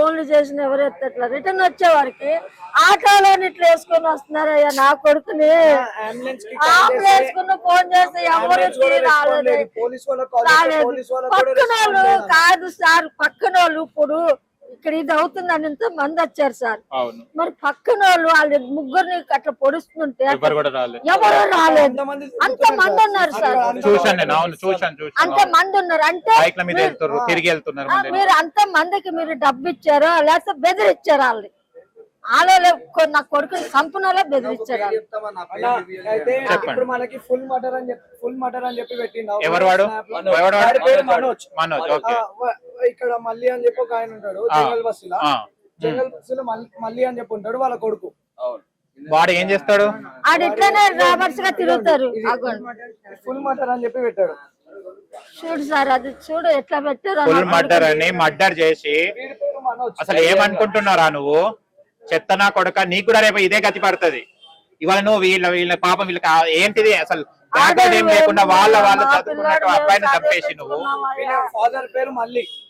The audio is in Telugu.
ఫోన్లు చేసిన ఎవరు ఎత్తట్లా. రిటర్న్ వచ్చే వారికి ఆటోలో ఇట్లా వేసుకొని వస్తున్నారయ్యా నా కొడుకుని. అంబులెన్స్ కు ఫోన్ చేస్తే ఎవరు రాలేదు. పక్కన వాళ్ళు కాదు సార్, పక్కన వాళ్ళు ఇప్పుడు ఇక్కడ ఇది అవుతుందని ఇంత మంది వచ్చారు సార్. మరి పక్కన వాళ్ళు ముగ్గురిని అట్లా పొడుస్తుంటే ఎవరు రాలేదు. అంత మంది ఉన్నారు సార్, అంత మంది ఉన్నారు. అంటే మీరు అంత మందికి మీరు డబ్బు ఇచ్చారో లేకపోతే బెదిరిచ్చారు వాళ్ళని? ఆలో నా కొడుకుని సంపూర్ణ బెదిరించారు. ఇప్పుడు మనకి ఫుల్ మటర్ అని చెప్పి పెట్టిండు. ఇక్కడ మళ్ళీ అని చెప్పి ఒక ఆయన ఉంటాడు జంగల్ బస్సులో మళ్ళీ అని చెప్పి ఉంటాడు వాళ్ళ కొడుకు. వాడు ఏం చేస్తాడు? ఇట్లానే రాబర్స్ గా తిరుగుతారు. ఫుల్ మటర్ అని చెప్పి పెట్టాడు. చూడు సార్, అది చూడు ఎట్లా పెట్టారు. ఫుల్ మర్డర్ అని మర్డర్ చేసి అసలు ఏమనుకుంటున్నారా నువ్వు? చెత్తనా కొడక, నీకు కూడా రేపు ఇదే గతి పడుతుంది. ఇవాళ నువ్వు వీళ్ళ పాపం వీళ్ళకి ఏంటిది అసలు బ్యాక్గ్రౌండ్ ఏం లేకుండా వాళ్ళ చదువుకున్నట్టు అబ్బాయిని చంపేసి నువ్వు. ఫాదర్ పేరు మళ్ళీ